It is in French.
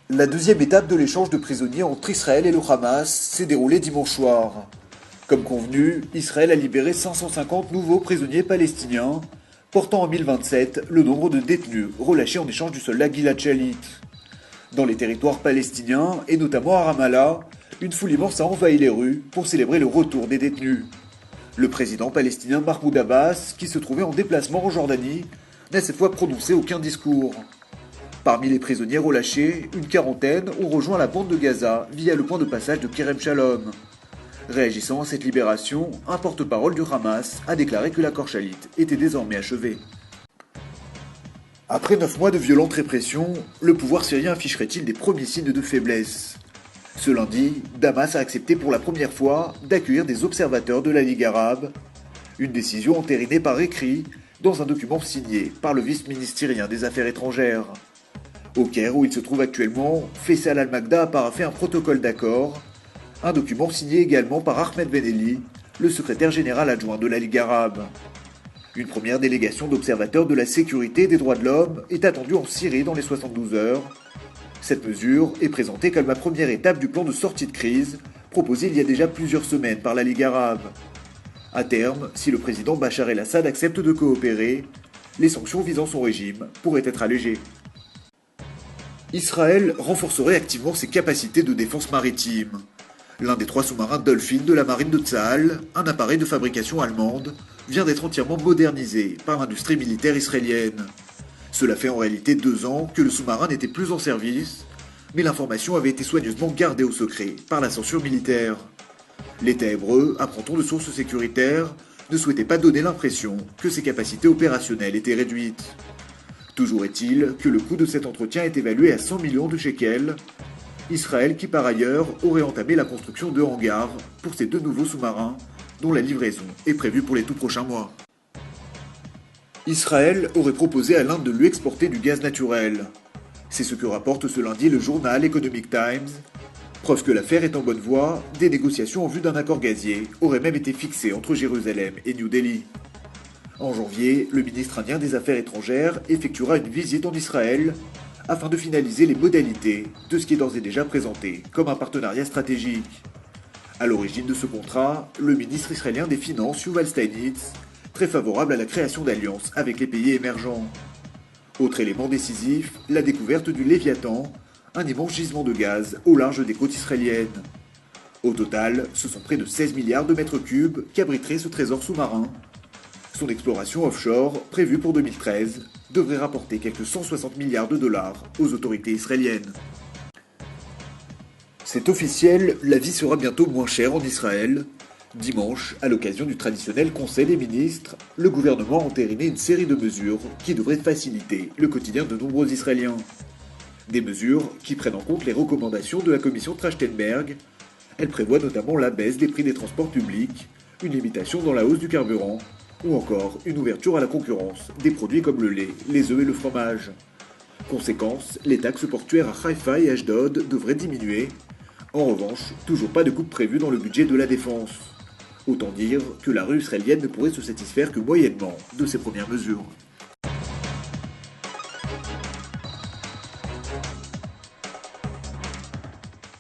La deuxième étape de l'échange de prisonniers entre Israël et le Hamas s'est déroulée dimanche soir. Comme convenu, Israël a libéré 550 nouveaux prisonniers palestiniens, portant en 1027 le nombre de détenus relâchés en échange du soldat Gilad Shalit. Dans les territoires palestiniens, et notamment à Ramallah, une foule immense a envahi les rues pour célébrer le retour des détenus. Le président palestinien Mahmoud Abbas, qui se trouvait en déplacement en Jordanie, n'a cette fois prononcé aucun discours. Parmi les prisonniers relâchés, une quarantaine ont rejoint la bande de Gaza via le point de passage de Kerem Shalom. Réagissant à cette libération, un porte-parole du Hamas a déclaré que l'accord Shalit était désormais achevé. Après 9 mois de violente répression, le pouvoir syrien afficherait-il des premiers signes de faiblesse? Ce lundi, Damas a accepté pour la première fois d'accueillir des observateurs de la Ligue arabe, une décision entérinée par écrit dans un document signé par le vice-ministre syrien des Affaires étrangères. Au Caire, où il se trouve actuellement, Faisal al-Magda a paraphé un protocole d'accord, un document signé également par Ahmed Ben Eli, le secrétaire général adjoint de la Ligue arabe. Une première délégation d'observateurs de la sécurité et des droits de l'homme est attendue en Syrie dans les 72 heures. Cette mesure est présentée comme la première étape du plan de sortie de crise proposé il y a déjà plusieurs semaines par la Ligue arabe. À terme, si le président Bachar el-Assad accepte de coopérer, les sanctions visant son régime pourraient être allégées. Israël renforcerait activement ses capacités de défense maritime. L'un des 3 sous-marins Dolphin de la marine de Tsahal, un appareil de fabrication allemande, vient d'être entièrement modernisé par l'industrie militaire israélienne. Cela fait en réalité 2 ans que le sous-marin n'était plus en service, mais l'information avait été soigneusement gardée au secret par la censure militaire. L'État hébreu, apprend-on de sources sécuritaires, ne souhaitait pas donner l'impression que ses capacités opérationnelles étaient réduites. Toujours est-il que le coût de cet entretien est évalué à 100 millions de shekels. Israël qui par ailleurs aurait entamé la construction de hangars pour ces 2 nouveaux sous-marins dont la livraison est prévue pour les tout prochains mois. Israël aurait proposé à l'Inde de lui exporter du gaz naturel. C'est ce que rapporte ce lundi le journal Economic Times. Preuve que l'affaire est en bonne voie, des négociations en vue d'un accord gazier auraient même été fixées entre Jérusalem et New Delhi. En janvier, le ministre indien des Affaires étrangères effectuera une visite en Israël afin de finaliser les modalités de ce qui est d'ores et déjà présenté comme un partenariat stratégique. À l'origine de ce contrat, le ministre israélien des Finances Yuval Steinitz, très favorable à la création d'alliances avec les pays émergents. Autre élément décisif, la découverte du Léviathan, un immense gisement de gaz au large des côtes israéliennes. Au total, ce sont près de 16 milliards de mètres cubes qu'abriterait ce trésor sous-marin. Son exploration offshore, prévue pour 2013, devrait rapporter quelques 160 milliards de dollars aux autorités israéliennes. C'est officiel, la vie sera bientôt moins chère en Israël. Dimanche, à l'occasion du traditionnel Conseil des ministres, le gouvernement a entériné une série de mesures qui devraient faciliter le quotidien de nombreux Israéliens. Des mesures qui prennent en compte les recommandations de la commission Trachtenberg. Elles prévoient notamment la baisse des prix des transports publics, une limitation dans la hausse du carburant, ou encore une ouverture à la concurrence des produits comme le lait, les œufs et le fromage. Conséquence, les taxes portuaires à Haïfa et Ashdod devraient diminuer. En revanche, toujours pas de coupe prévue dans le budget de la défense. Autant dire que la rue israélienne ne pourrait se satisfaire que moyennement de ces premières mesures.